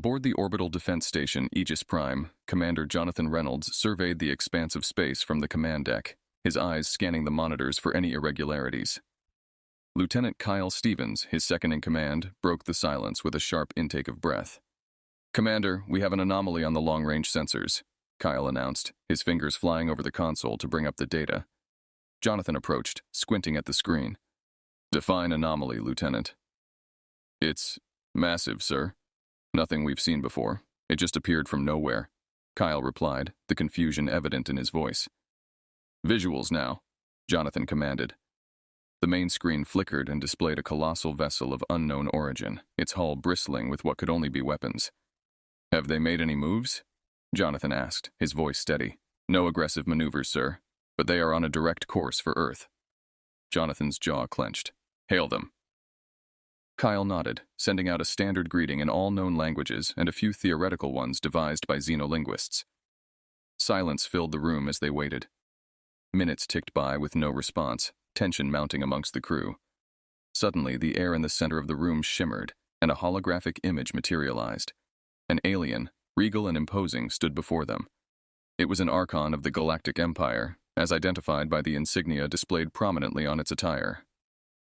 Aboard the orbital defense station Aegis Prime, Commander Jonathan Reynolds surveyed the expanse of space from the command deck, his eyes scanning the monitors for any irregularities. Lieutenant Kyle Stevens, his second-in-command, broke the silence with a sharp intake of breath. "Commander, we have an anomaly on the long-range sensors," Kyle announced, his fingers flying over the console to bring up the data. Jonathan approached, squinting at the screen. "Define anomaly, Lieutenant." "It's massive, sir. Nothing we've seen before. It just appeared from nowhere," Kyle replied, the confusion evident in his voice. "Visuals now," Jonathan commanded. The main screen flickered and displayed a colossal vessel of unknown origin, its hull bristling with what could only be weapons. "Have they made any moves?" Jonathan asked, his voice steady. "No aggressive maneuvers, sir, but they are on a direct course for Earth." Jonathan's jaw clenched. "Hail them." Kyle nodded, sending out a standard greeting in all known languages and a few theoretical ones devised by xenolinguists. Silence filled the room as they waited. Minutes ticked by with no response, tension mounting amongst the crew. Suddenly, the air in the center of the room shimmered, and a holographic image materialized. An alien, regal and imposing, stood before them. It was an archon of the Galactic Empire, as identified by the insignia displayed prominently on its attire.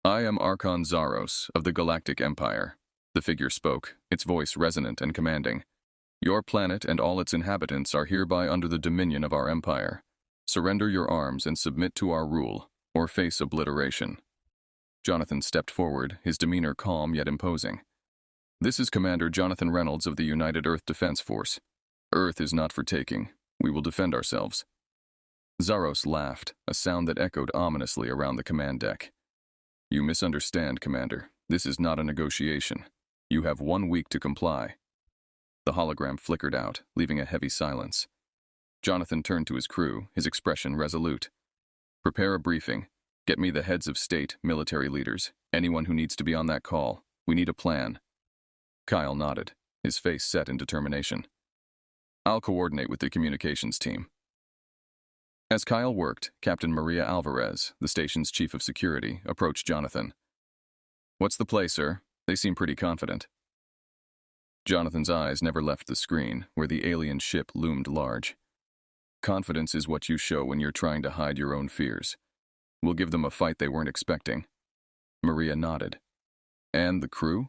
"I am Archon Zaros of the Galactic Empire," the figure spoke, its voice resonant and commanding. "Your planet and all its inhabitants are hereby under the dominion of our empire. Surrender your arms and submit to our rule, or face obliteration." Jonathan stepped forward, his demeanor calm yet imposing. "This is Commander Jonathan Reynolds of the United Earth Defense Force. Earth is not for taking. We will defend ourselves." Zaros laughed, a sound that echoed ominously around the command deck. "You misunderstand, Commander. This is not a negotiation. You have 1 week to comply." The hologram flickered out, leaving a heavy silence. Jonathan turned to his crew, his expression resolute. "Prepare a briefing. Get me the heads of state, military leaders, anyone who needs to be on that call. We need a plan." Kyle nodded, his face set in determination. "I'll coordinate with the communications team." As Kyle worked, Captain Maria Alvarez, the station's chief of security, approached Jonathan. "What's the play, sir? They seem pretty confident." Jonathan's eyes never left the screen, where the alien ship loomed large. "Confidence is what you show when you're trying to hide your own fears. We'll give them a fight they weren't expecting." Maria nodded. "And the crew?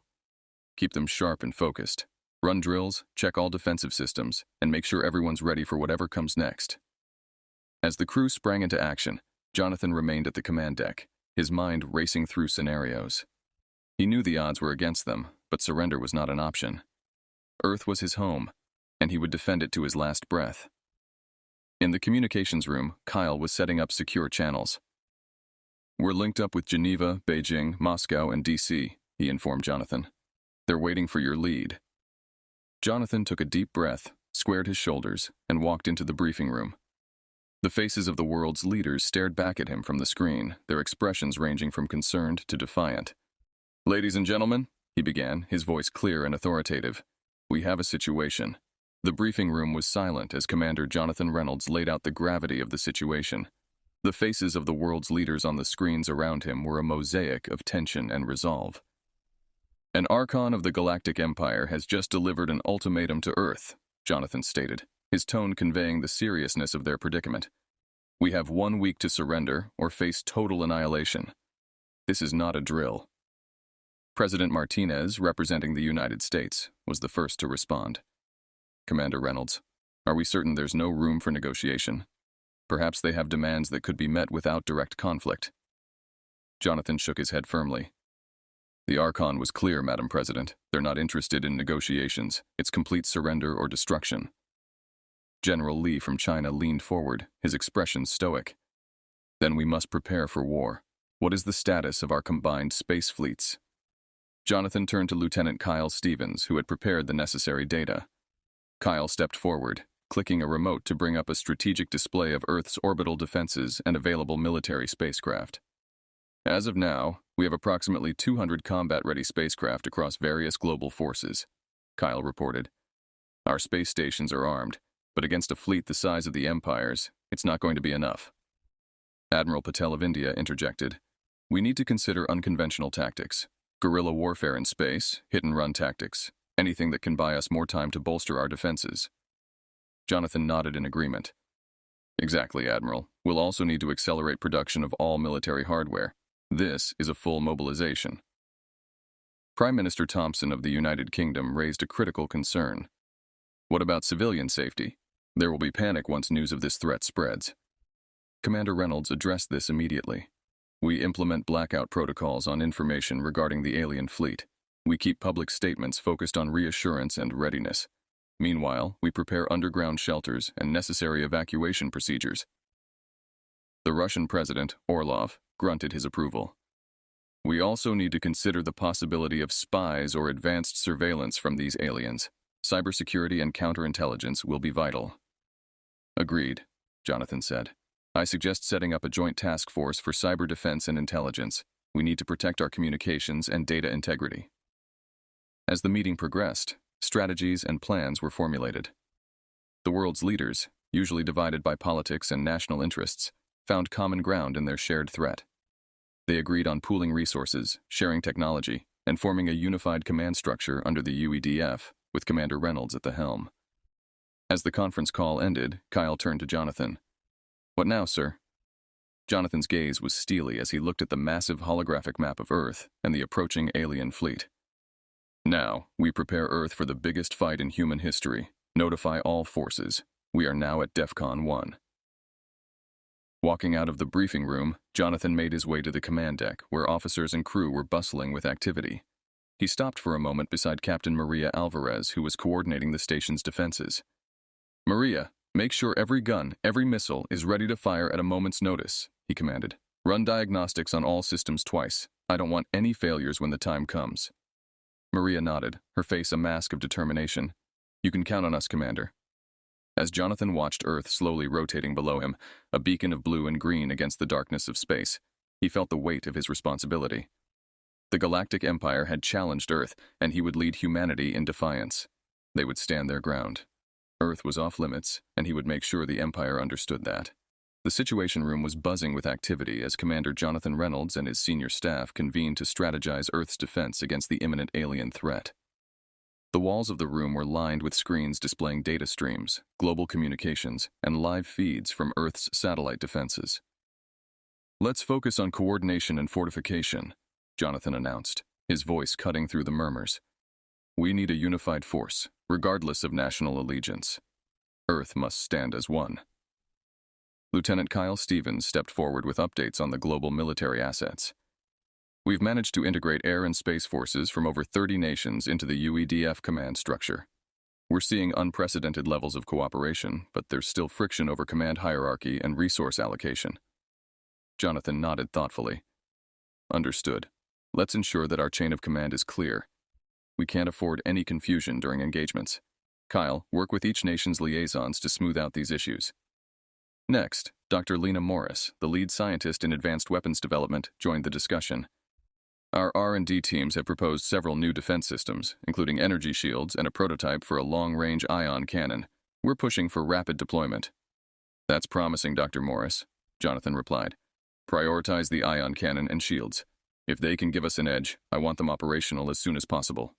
Keep them sharp and focused. Run drills, check all defensive systems, and make sure everyone's ready for whatever comes next." As the crew sprang into action, Jonathan remained at the command deck, his mind racing through scenarios. He knew the odds were against them, but surrender was not an option. Earth was his home, and he would defend it to his last breath. In the communications room, Kyle was setting up secure channels. "We're linked up with Geneva, Beijing, Moscow, and DC," he informed Jonathan. "They're waiting for your lead." Jonathan took a deep breath, squared his shoulders, and walked into the briefing room. The faces of the world's leaders stared back at him from the screen, their expressions ranging from concerned to defiant. "Ladies and gentlemen," he began, his voice clear and authoritative, "we have a situation." The briefing room was silent as Commander Jonathan Reynolds laid out the gravity of the situation. The faces of the world's leaders on the screens around him were a mosaic of tension and resolve. "An Archon of the Galactic Empire has just delivered an ultimatum to Earth," Jonathan stated, his tone conveying the seriousness of their predicament. "We have 1 week to surrender or face total annihilation. This is not a drill." President Martinez, representing the United States, was the first to respond. "Commander Reynolds, are we certain there's no room for negotiation? Perhaps they have demands that could be met without direct conflict." Jonathan shook his head firmly. "The Archon was clear, Madam President. They're not interested in negotiations. It's complete surrender or destruction." General Li from China leaned forward, his expression stoic. "Then we must prepare for war. What is the status of our combined space fleets?" Jonathan turned to Lieutenant Kyle Stevens, who had prepared the necessary data. Kyle stepped forward, clicking a remote to bring up a strategic display of Earth's orbital defenses and available military spacecraft. "As of now, we have approximately 200 combat-ready spacecraft across various global forces," Kyle reported. "Our space stations are armed, but against a fleet the size of the Empire's, it's not going to be enough." Admiral Patel of India interjected, "We need to consider unconventional tactics, guerrilla warfare in space, hit-and-run tactics, Anything that can buy us more time to bolster our defenses. Jonathan nodded in agreement. Exactly, Admiral. We'll also need to accelerate production of all military hardware. This is a full mobilization. Prime Minister Thompson of the United Kingdom raised a critical concern. What about civilian safety? There will be panic once news of this threat spreads. Commander Reynolds addressed this immediately. We implement blackout protocols on information regarding the alien fleet. We keep public statements focused on reassurance and readiness. Meanwhile, we prepare underground shelters and necessary evacuation procedures. The Russian President, Orlov, grunted his approval. We also need to consider the possibility of spies or advanced surveillance from these aliens. Cybersecurity and counterintelligence will be vital. Agreed, Jonathan said. I suggest setting up a joint task force for cyber defense and intelligence. We need to protect our communications and data integrity. As the meeting progressed, strategies and plans were formulated. The world's leaders, usually divided by politics and national interests, found common ground in their shared threat. They agreed on pooling resources, sharing technology, and forming a unified command structure under the UEDF, with Commander Reynolds at the helm. As the conference call ended, Kyle turned to Jonathan. What now, sir? Jonathan's gaze was steely as he looked at the massive holographic map of Earth and the approaching alien fleet. Now, we prepare Earth for the biggest fight in human history. Notify all forces. We are now at DEFCON 1. Walking out of the briefing room, Jonathan made his way to the command deck, where officers and crew were bustling with activity. He stopped for a moment beside Captain Maria Alvarez, who was coordinating the station's defenses. Maria, make sure every gun, every missile is ready to fire at a moment's notice, he commanded. Run diagnostics on all systems twice. I don't want any failures when the time comes. Maria nodded, her face a mask of determination. You can count on us, Commander. As Jonathan watched Earth slowly rotating below him, a beacon of blue and green against the darkness of space, he felt the weight of his responsibility. The Galactic Empire had challenged Earth, and he would lead humanity in defiance. They would stand their ground. Earth was off limits, and he would make sure the Empire understood that. The Situation Room was buzzing with activity as Commander Jonathan Reynolds and his senior staff convened to strategize Earth's defense against the imminent alien threat. The walls of the room were lined with screens displaying data streams, global communications, and live feeds from Earth's satellite defenses. Let's focus on coordination and fortification, Jonathan announced, his voice cutting through the murmurs. We need a unified force, regardless of national allegiance. Earth must stand as one. Lieutenant Kyle Stevens stepped forward with updates on the global military assets. We've managed to integrate air and space forces from over 30 nations into the UEDF command structure. We're seeing unprecedented levels of cooperation, but there's still friction over command hierarchy and resource allocation. Jonathan nodded thoughtfully. Understood. Let's ensure that our chain of command is clear. We can't afford any confusion during engagements. Kyle, work with each nation's liaisons to smooth out these issues. Next, Dr. Lena Morris, the lead scientist in advanced weapons development, joined the discussion. Our R&D teams have proposed several new defense systems, including energy shields and a prototype for a long-range ion cannon. We're pushing for rapid deployment. That's promising, Dr. Morris, Jonathan replied. Prioritize the ion cannon and shields. If they can give us an edge, I want them operational as soon as possible.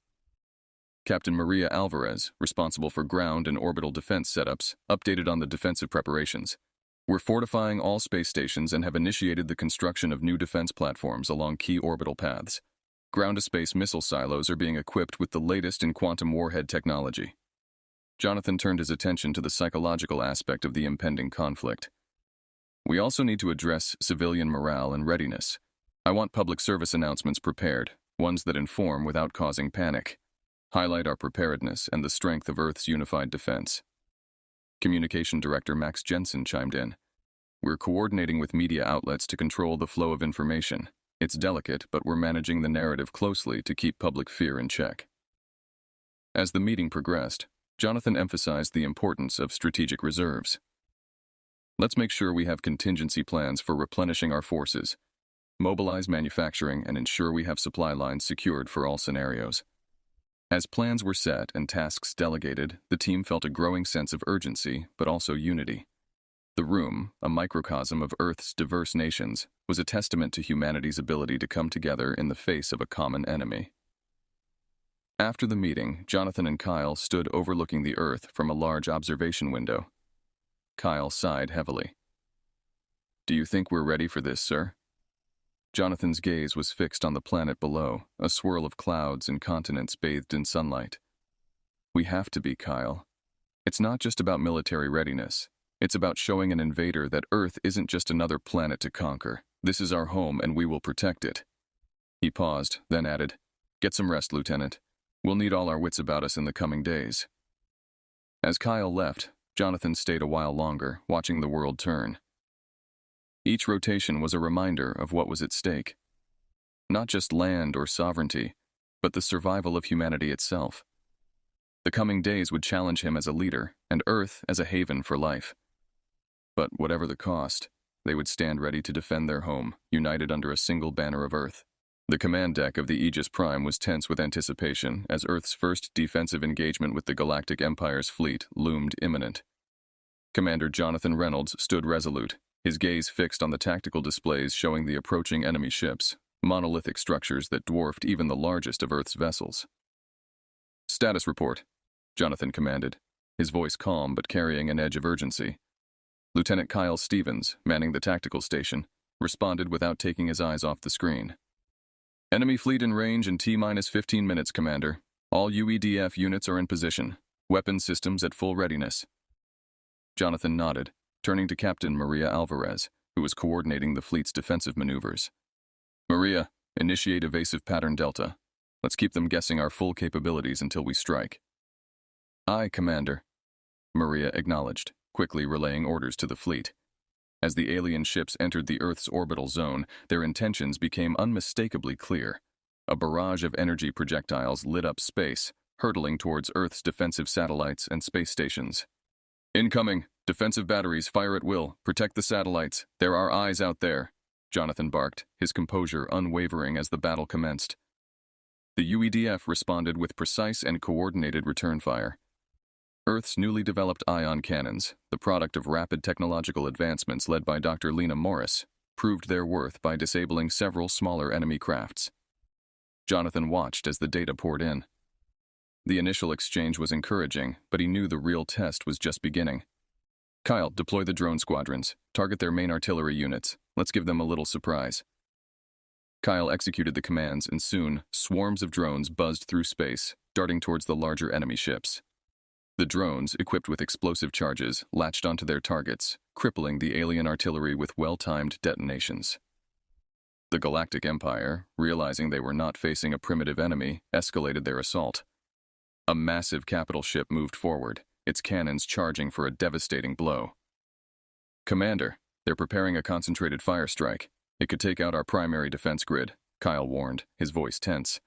Captain Maria Alvarez, responsible for ground and orbital defense setups, updated on the defensive preparations. We're fortifying all space stations and have initiated the construction of new defense platforms along key orbital paths. Ground-to-space missile silos are being equipped with the latest in quantum warhead technology. Jonathan turned his attention to the psychological aspect of the impending conflict. We also need to address civilian morale and readiness. I want public service announcements prepared, ones that inform without causing panic. Highlight our preparedness and the strength of Earth's unified defense. Communication Director Max Jensen chimed in. We're coordinating with media outlets to control the flow of information. It's delicate, but we're managing the narrative closely to keep public fear in check. As the meeting progressed, Jonathan emphasized the importance of strategic reserves. Let's make sure we have contingency plans for replenishing our forces, mobilize manufacturing, and ensure we have supply lines secured for all scenarios. As plans were set and tasks delegated, the team felt a growing sense of urgency, but also unity. The room, a microcosm of Earth's diverse nations, was a testament to humanity's ability to come together in the face of a common enemy. After the meeting, Jonathan and Kyle stood overlooking the Earth from a large observation window. Kyle sighed heavily. "Do you think we're ready for this, sir?" Jonathan's gaze was fixed on the planet below, a swirl of clouds and continents bathed in sunlight. "We have to be, Kyle. It's not just about military readiness. It's about showing an invader that Earth isn't just another planet to conquer. This is our home, and we will protect it." He paused, then added, "Get some rest, Lieutenant. We'll need all our wits about us in the coming days." As Kyle left, Jonathan stayed a while longer, watching the world turn. Each rotation was a reminder of what was at stake. Not just land or sovereignty, but the survival of humanity itself. The coming days would challenge him as a leader, and Earth as a haven for life. But whatever the cost, they would stand ready to defend their home, united under a single banner of Earth. The command deck of the Aegis Prime was tense with anticipation as Earth's first defensive engagement with the Galactic Empire's fleet loomed imminent. Commander Jonathan Reynolds stood resolute, his gaze fixed on the tactical displays showing the approaching enemy ships, monolithic structures that dwarfed even the largest of Earth's vessels. "Status report," Jonathan commanded, his voice calm but carrying an edge of urgency. Lieutenant Kyle Stevens, manning the tactical station, responded without taking his eyes off the screen. "Enemy fleet in range in T-15 minutes, Commander. All UEDF units are in position. Weapons systems at full readiness." Jonathan nodded, turning to Captain Maria Alvarez, who was coordinating the fleet's defensive maneuvers. "Maria, initiate evasive pattern Delta. Let's keep them guessing our full capabilities until we strike." "Aye, Commander," Maria acknowledged, quickly relaying orders to the fleet. As the alien ships entered the Earth's orbital zone, their intentions became unmistakably clear. A barrage of energy projectiles lit up space, hurtling towards Earth's defensive satellites and space stations. "Incoming! Defensive batteries, fire at will. Protect the satellites. There are eyes out there," Jonathan barked, his composure unwavering as the battle commenced. The UEDF responded with precise and coordinated return fire. Earth's newly developed ion cannons, the product of rapid technological advancements led by Dr. Lena Morris, proved their worth by disabling several smaller enemy crafts. Jonathan watched as the data poured in. The initial exchange was encouraging, but he knew the real test was just beginning. "Kyle, deploy the drone squadrons. Target their main artillery units. Let's give them a little surprise." Kyle executed the commands, and soon, swarms of drones buzzed through space, darting towards the larger enemy ships. The drones, equipped with explosive charges, latched onto their targets, crippling the alien artillery with well-timed detonations. The Galactic Empire, realizing they were not facing a primitive enemy, escalated their assault. A massive capital ship moved forward, its cannons charging for a devastating blow. "Commander, they're preparing a concentrated fire strike. It could take out our primary defense grid," Kyle warned, his voice tense.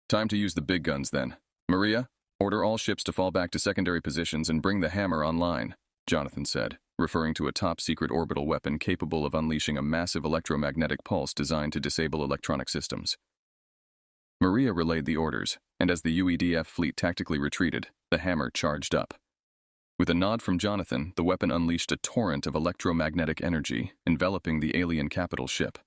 "Time to use the big guns then. Maria, order all ships to fall back to secondary positions and bring the hammer online," Jonathan said, referring to a top-secret orbital weapon capable of unleashing a massive electromagnetic pulse designed to disable electronic systems. Maria relayed the orders, and as the UEDF fleet tactically retreated, the hammer charged up. With a nod from Jonathan, the weapon unleashed a torrent of electromagnetic energy, enveloping the alien capital ship.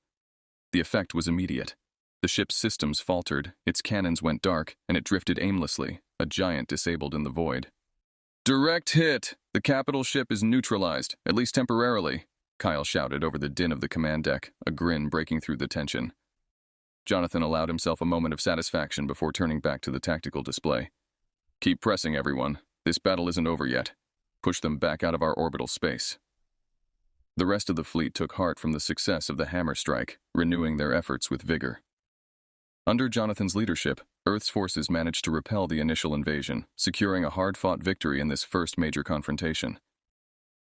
The effect was immediate. The ship's systems faltered, its cannons went dark, and it drifted aimlessly, a giant disabled in the void. "Direct hit! The capital ship is neutralized, at least temporarily," Kyle shouted over the din of the command deck, a grin breaking through the tension. Jonathan allowed himself a moment of satisfaction before turning back to the tactical display. "Keep pressing, everyone. This battle isn't over yet. Push them back out of our orbital space." The rest of the fleet took heart from the success of the hammer strike, renewing their efforts with vigor. Under Jonathan's leadership, Earth's forces managed to repel the initial invasion, securing a hard-fought victory in this first major confrontation.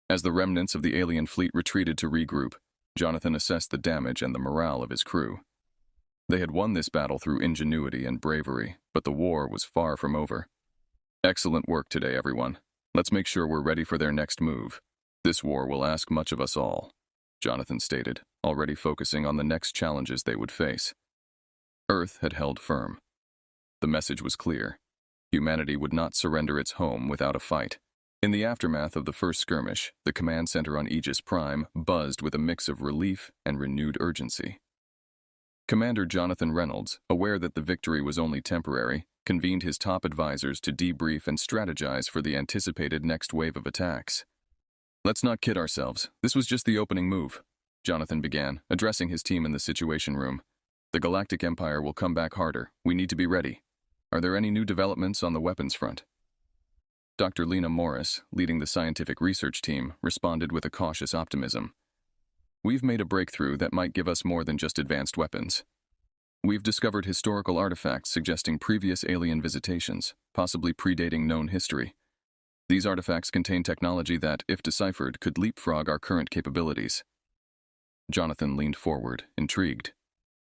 As the remnants of the alien fleet retreated to regroup, Jonathan assessed the damage and the morale of his crew. They had won this battle through ingenuity and bravery, but the war was far from over. "Excellent work today, everyone. Let's make sure we're ready for their next move. This war will ask much of us all," Jonathan stated, already focusing on the next challenges they would face. Earth had held firm. The message was clear. Humanity would not surrender its home without a fight. In the aftermath of the first skirmish, the command center on Aegis Prime buzzed with a mix of relief and renewed urgency. Commander Jonathan Reynolds, aware that the victory was only temporary, convened his top advisors to debrief and strategize for the anticipated next wave of attacks. "Let's not kid ourselves. This was just the opening move," Jonathan began, addressing his team in the Situation Room. "The Galactic Empire will come back harder. We need to be ready. Are there any new developments on the weapons front?" Dr. Lena Morris, leading the scientific research team, responded with a cautious optimism. "We've made a breakthrough that might give us more than just advanced weapons. We've discovered historical artifacts suggesting previous alien visitations, possibly predating known history. These artifacts contain technology that, if deciphered, could leapfrog our current capabilities." Jonathan leaned forward, intrigued.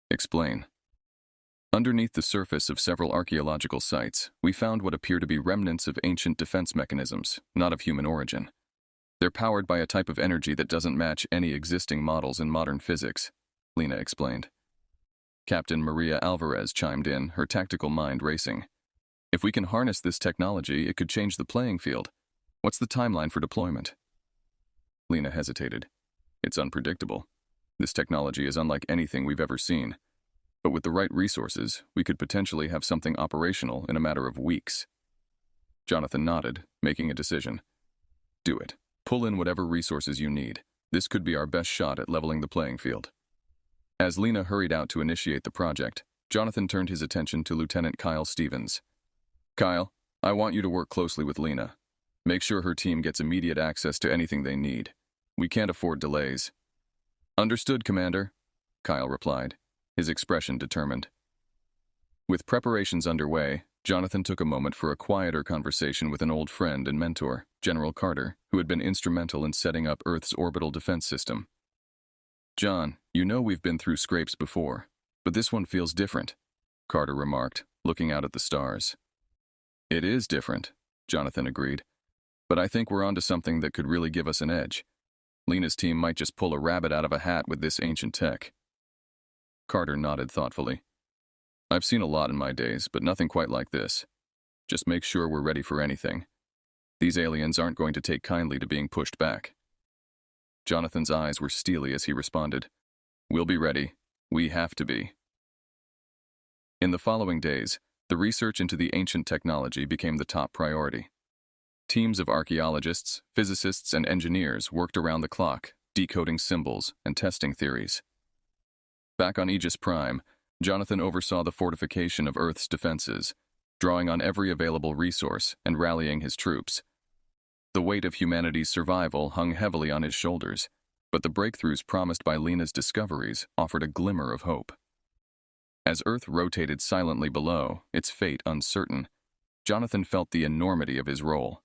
"Explain." "Underneath the surface of several archaeological sites, we found what appear to be remnants of ancient defense mechanisms, not of human origin. They're powered by a type of energy that doesn't match any existing models in modern physics," Lena explained. Captain Maria Alvarez chimed in, her tactical mind racing. "If we can harness this technology, it could change the playing field. What's the timeline for deployment?" Lena hesitated. "It's unpredictable. This technology is unlike anything we've ever seen. But with the right resources, we could potentially have something operational in a matter of weeks." Jonathan nodded, making a decision. "Do it. Pull in whatever resources you need. This could be our best shot at leveling the playing field." As Lena hurried out to initiate the project, Jonathan turned his attention to Lieutenant Kyle Stevens. "Kyle, I want you to work closely with Lena. Make sure her team gets immediate access to anything they need. We can't afford delays." "Understood, Commander," Kyle replied, his expression determined. With preparations underway, Jonathan took a moment for a quieter conversation with an old friend and mentor, General Carter, who had been instrumental in setting up Earth's orbital defense system. "John, you know we've been through scrapes before, but this one feels different," Carter remarked, looking out at the stars. "It is different," Jonathan agreed, "but I think we're onto something that could really give us an edge. Lena's team might just pull a rabbit out of a hat with this ancient tech." Carter nodded thoughtfully. "I've seen a lot in my days, but nothing quite like this. Just make sure we're ready for anything. These aliens aren't going to take kindly to being pushed back." Jonathan's eyes were steely as he responded, "We'll be ready. We have to be." In the following days, the research into the ancient technology became the top priority. Teams of archaeologists, physicists, and engineers worked around the clock, decoding symbols and testing theories. Back on Aegis Prime, Jonathan oversaw the fortification of Earth's defenses, drawing on every available resource and rallying his troops. The weight of humanity's survival hung heavily on his shoulders, but the breakthroughs promised by Lena's discoveries offered a glimmer of hope. As Earth rotated silently below, its fate uncertain, Jonathan felt the enormity of his role.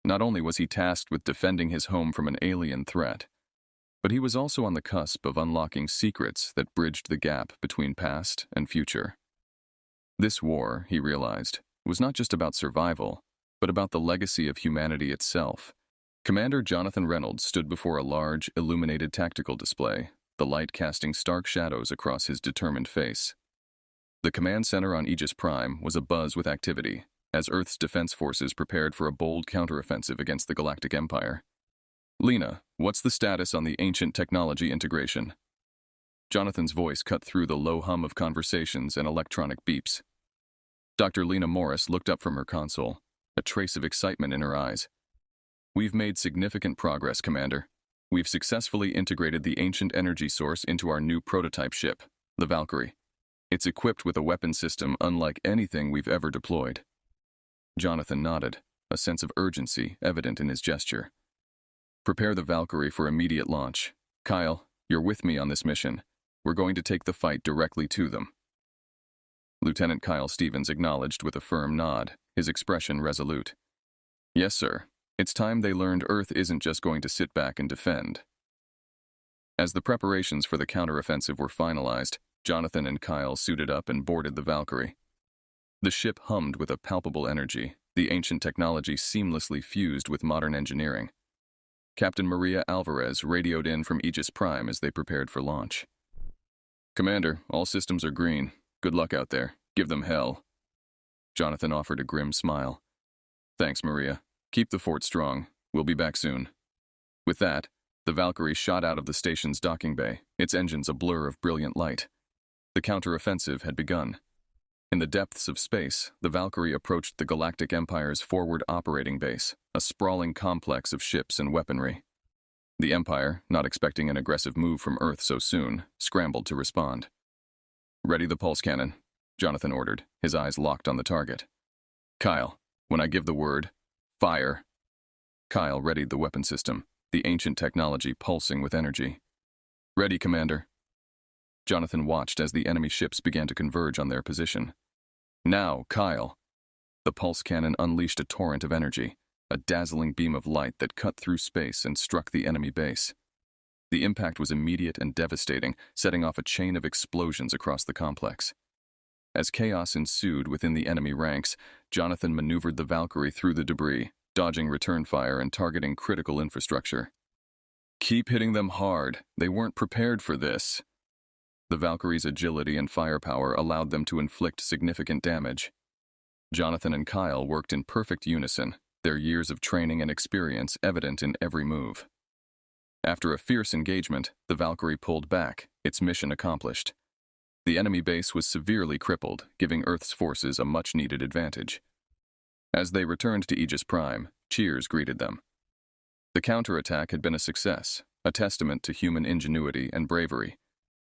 Not only was he tasked with defending his home from an alien threat, but he was also on the cusp of unlocking secrets that bridged the gap between past and future. This war, he realized, was not just about survival, but about the legacy of humanity itself. Commander Jonathan Reynolds stood before a large, illuminated tactical display, the light casting stark shadows across his determined face. The command center on Aegis Prime was abuzz with activity, as Earth's defense forces prepared for a bold counteroffensive against the Galactic Empire. "Lena, what's the status on the ancient technology integration?" Jonathan's voice cut through the low hum of conversations and electronic beeps. Dr. Lena Morris looked up from her console, a trace of excitement in her eyes. "We've made significant progress, Commander. We've successfully integrated the ancient energy source into our new prototype ship, the Valkyrie. It's equipped with a weapon system unlike anything we've ever deployed." Jonathan nodded, a sense of urgency evident in his gesture. "Prepare the Valkyrie for immediate launch. Kyle, you're with me on this mission. We're going to take the fight directly to them." Lieutenant Kyle Stevens acknowledged with a firm nod, his expression resolute. "Yes, sir. It's time they learned Earth isn't just going to sit back and defend." As the preparations for the counteroffensive were finalized, Jonathan and Kyle suited up and boarded the Valkyrie. The ship hummed with a palpable energy, the ancient technology seamlessly fused with modern engineering. Captain Maria Alvarez radioed in from Aegis Prime as they prepared for launch. "Commander, all systems are green. Good luck out there. Give them hell." Jonathan offered a grim smile. "Thanks, Maria. Keep the fort strong. We'll be back soon." With that, the Valkyrie shot out of the station's docking bay, its engines a blur of brilliant light. The counteroffensive had begun. In the depths of space, the Valkyrie approached the Galactic Empire's forward operating base, a sprawling complex of ships and weaponry. The Empire, not expecting an aggressive move from Earth so soon, scrambled to respond. "Ready the pulse cannon," Jonathan ordered, his eyes locked on the target. "Kyle, when I give the word, fire." Kyle readied the weapon system, the ancient technology pulsing with energy. "Ready, Commander." Jonathan watched as the enemy ships began to converge on their position. "Now, Kyle." The pulse cannon unleashed a torrent of energy, a dazzling beam of light that cut through space and struck the enemy base. The impact was immediate and devastating, setting off a chain of explosions across the complex. As chaos ensued within the enemy ranks, Jonathan maneuvered the Valkyrie through the debris, dodging return fire and targeting critical infrastructure. "Keep hitting them hard. They weren't prepared for this." The Valkyrie's agility and firepower allowed them to inflict significant damage. Jonathan and Kyle worked in perfect unison, their years of training and experience evident in every move. After a fierce engagement, the Valkyrie pulled back, its mission accomplished. The enemy base was severely crippled, giving Earth's forces a much-needed advantage. As they returned to Aegis Prime, cheers greeted them. The counterattack had been a success, a testament to human ingenuity and bravery.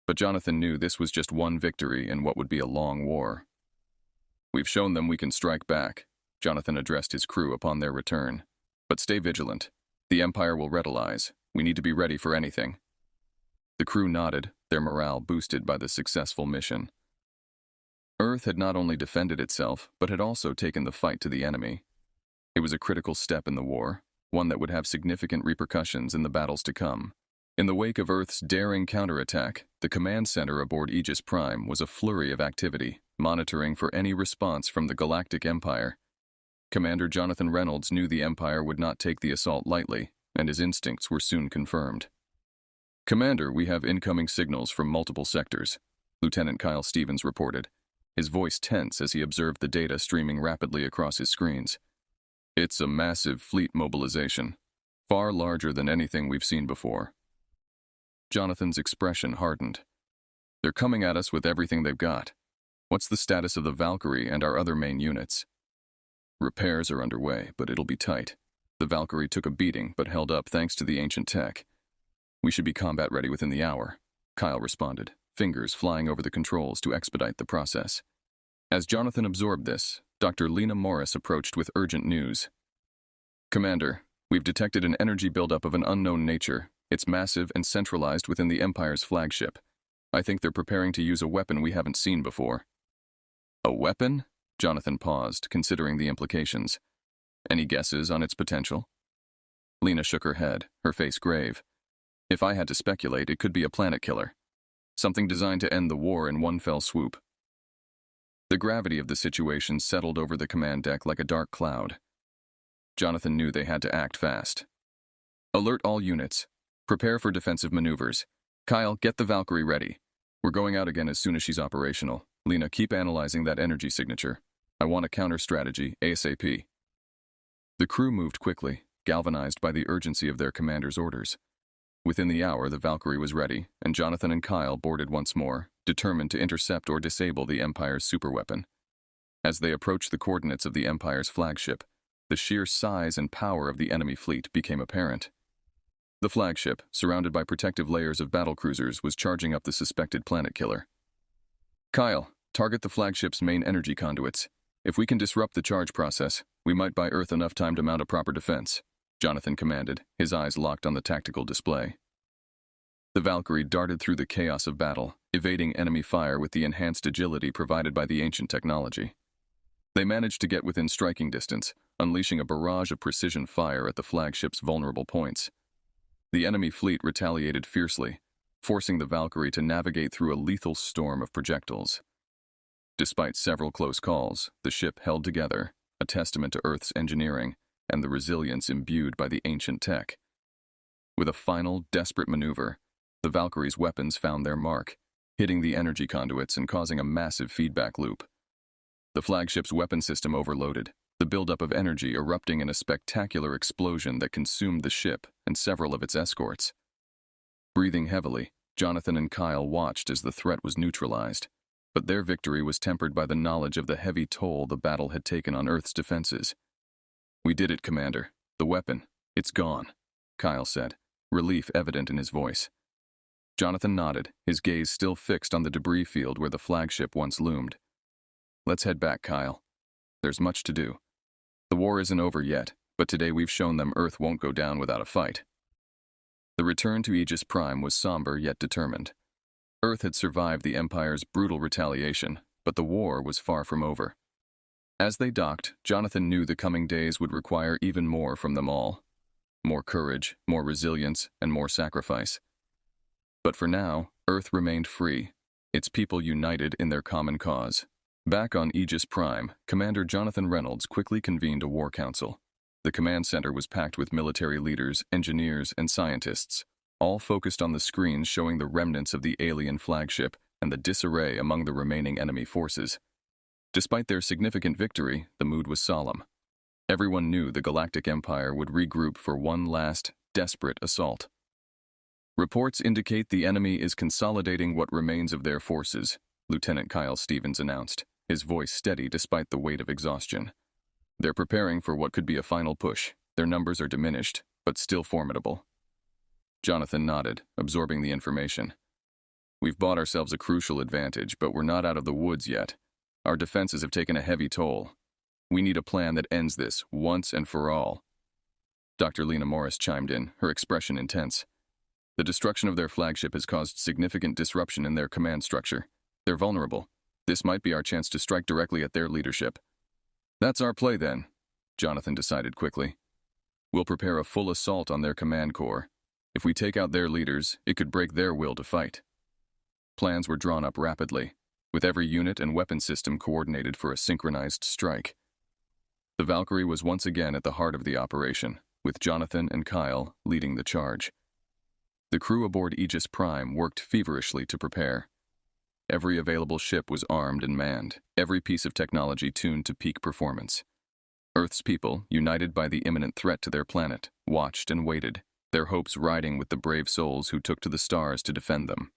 But Jonathan knew this was just one victory in what would be a long war. "We've shown them we can strike back," Jonathan addressed his crew upon their return. "But stay vigilant. The Empire will retalize. We need to be ready for anything." The crew nodded, their morale boosted by the successful mission. Earth had not only defended itself, but had also taken the fight to the enemy. It was a critical step in the war, one that would have significant repercussions in the battles to come. In the wake of Earth's daring counterattack, the command center aboard Aegis Prime was a flurry of activity, monitoring for any response from the Galactic Empire. Commander Jonathan Reynolds knew the Empire would not take the assault lightly, and his instincts were soon confirmed. "Commander, we have incoming signals from multiple sectors," Lieutenant Kyle Stevens reported, his voice tense as he observed the data streaming rapidly across his screens. "It's a massive fleet mobilization, far larger than anything we've seen before." Jonathan's expression hardened. "They're coming at us with everything they've got. What's the status of the Valkyrie and our other main units?" "Repairs are underway, but it'll be tight. The Valkyrie took a beating, but held up thanks to the ancient tech. We should be combat ready within the hour," Kyle responded, fingers flying over the controls to expedite the process. As Jonathan absorbed this, Dr. Lena Morris approached with urgent news. "Commander, we've detected an energy buildup of an unknown nature. It's massive and centralized within the Empire's flagship. I think they're preparing to use a weapon we haven't seen before." "A weapon?" Jonathan paused, considering the implications. "Any guesses on its potential?" Lena shook her head, her face grave. "If I had to speculate, it could be a planet killer. Something designed to end the war in one fell swoop." The gravity of the situation settled over the command deck like a dark cloud. Jonathan knew they had to act fast. "Alert all units. Prepare for defensive maneuvers. Kyle, get the Valkyrie ready. We're going out again as soon as she's operational. Lena, keep analyzing that energy signature. I want a counter strategy, ASAP." The crew moved quickly, galvanized by the urgency of their commander's orders. Within the hour, the Valkyrie was ready, and Jonathan and Kyle boarded once more, determined to intercept or disable the Empire's superweapon. As they approached the coordinates of the Empire's flagship, the sheer size and power of the enemy fleet became apparent. The flagship, surrounded by protective layers of battlecruisers, was charging up the suspected planet killer. "Kyle, target the flagship's main energy conduits. If we can disrupt the charge process, we might buy Earth enough time to mount a proper defense," Jonathan commanded, his eyes locked on the tactical display. The Valkyrie darted through the chaos of battle, evading enemy fire with the enhanced agility provided by the ancient technology. They managed to get within striking distance, unleashing a barrage of precision fire at the flagship's vulnerable points. The enemy fleet retaliated fiercely, forcing the Valkyrie to navigate through a lethal storm of projectiles. Despite several close calls, the ship held together, a testament to Earth's engineering and the resilience imbued by the ancient tech. With a final, desperate maneuver, the Valkyrie's weapons found their mark, hitting the energy conduits and causing a massive feedback loop. The flagship's weapon system overloaded, the buildup of energy erupting in a spectacular explosion that consumed the ship and several of its escorts. Breathing heavily, Jonathan and Kyle watched as the threat was neutralized, but their victory was tempered by the knowledge of the heavy toll the battle had taken on Earth's defenses. "We did it, Commander. The weapon. It's gone," Kyle said, relief evident in his voice. Jonathan nodded, his gaze still fixed on the debris field where the flagship once loomed. "Let's head back, Kyle. There's much to do. The war isn't over yet, but today we've shown them Earth won't go down without a fight." The return to Aegis Prime was somber yet determined. Earth had survived the Empire's brutal retaliation, but the war was far from over. As they docked, Jonathan knew the coming days would require even more from them all. More courage, more resilience, and more sacrifice. But for now, Earth remained free, its people united in their common cause. Back on Aegis Prime, Commander Jonathan Reynolds quickly convened a war council. The command center was packed with military leaders, engineers, and scientists, all focused on the screens showing the remnants of the alien flagship and the disarray among the remaining enemy forces. Despite their significant victory, the mood was solemn. Everyone knew the Galactic Empire would regroup for one last, desperate assault. "Reports indicate the enemy is consolidating what remains of their forces," Lieutenant Kyle Stevens announced, his voice steady despite the weight of exhaustion. "They're preparing for what could be a final push. Their numbers are diminished, but still formidable." Jonathan nodded, absorbing the information. "We've bought ourselves a crucial advantage, but we're not out of the woods yet. Our defenses have taken a heavy toll. We need a plan that ends this, once and for all." Dr. Lena Morris chimed in, her expression intense. "The destruction of their flagship has caused significant disruption in their command structure. They're vulnerable. This might be our chance to strike directly at their leadership." "That's our play, then," Jonathan decided quickly. "We'll prepare a full assault on their command core. If we take out their leaders, it could break their will to fight." Plans were drawn up rapidly, with every unit and weapon system coordinated for a synchronized strike. The Valkyrie was once again at the heart of the operation, with Jonathan and Kyle leading the charge. The crew aboard Aegis Prime worked feverishly to prepare. Every available ship was armed and manned, every piece of technology tuned to peak performance. Earth's people, united by the imminent threat to their planet, watched and waited, their hopes riding with the brave souls who took to the stars to defend them.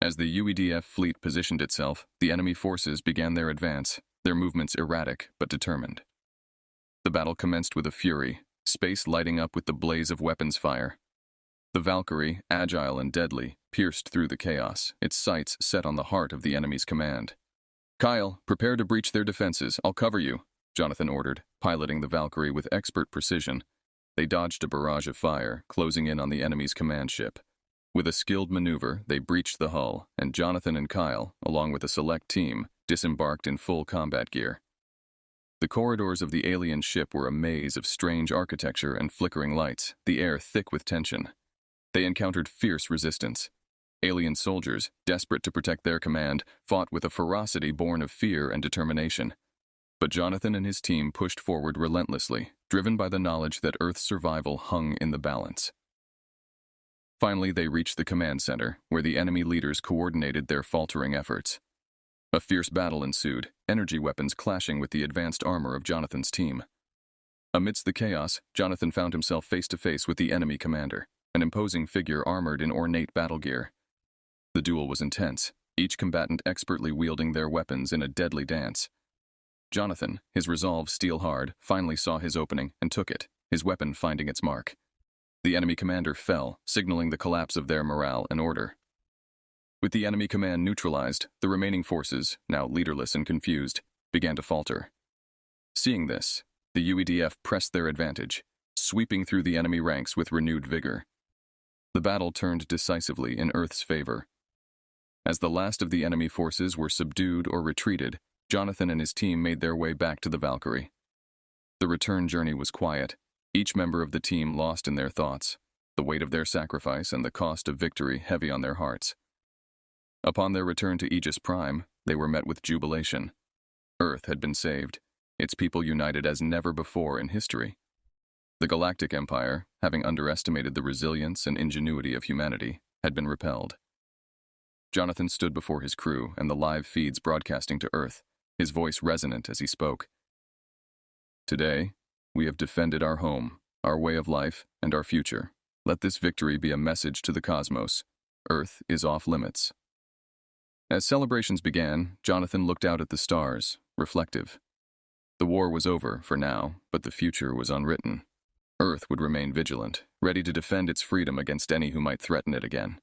As the UEDF fleet positioned itself, the enemy forces began their advance, their movements erratic but determined. The battle commenced with a fury, space lighting up with the blaze of weapons fire. The Valkyrie, agile and deadly, pierced through the chaos, its sights set on the heart of the enemy's command. "Kyle, prepare to breach their defenses. I'll cover you," Jonathan ordered, piloting the Valkyrie with expert precision. They dodged a barrage of fire, closing in on the enemy's command ship. With a skilled maneuver, they breached the hull, and Jonathan and Kyle, along with a select team, disembarked in full combat gear. The corridors of the alien ship were a maze of strange architecture and flickering lights, the air thick with tension. They encountered fierce resistance. Alien soldiers, desperate to protect their command, fought with a ferocity born of fear and determination. But Jonathan and his team pushed forward relentlessly, driven by the knowledge that Earth's survival hung in the balance. Finally, they reached the command center, where the enemy leaders coordinated their faltering efforts. A fierce battle ensued, energy weapons clashing with the advanced armor of Jonathan's team. Amidst the chaos, Jonathan found himself face to face with the enemy commander, an imposing figure armored in ornate battle gear. The duel was intense, each combatant expertly wielding their weapons in a deadly dance. Jonathan, his resolve steel hard, finally saw his opening and took it, his weapon finding its mark. The enemy commander fell, signaling the collapse of their morale and order. With the enemy command neutralized, the remaining forces, now leaderless and confused, began to falter. Seeing this, the UEDF pressed their advantage, sweeping through the enemy ranks with renewed vigor. The battle turned decisively in Earth's favor. As the last of the enemy forces were subdued or retreated, Jonathan and his team made their way back to the Valkyrie. The return journey was quiet, each member of the team lost in their thoughts, the weight of their sacrifice and the cost of victory heavy on their hearts. Upon their return to Aegis Prime, they were met with jubilation. Earth had been saved, its people united as never before in history. The Galactic Empire, having underestimated the resilience and ingenuity of humanity, had been repelled. Jonathan stood before his crew and the live feeds broadcasting to Earth, his voice resonant as he spoke. "Today, we have defended our home, our way of life, and our future. Let this victory be a message to the cosmos. Earth is off limits. As celebrations began, Jonathan looked out at the stars, reflective. The war was over for now, but the future was unwritten. Earth would remain vigilant, ready to defend its freedom against any who might threaten it again.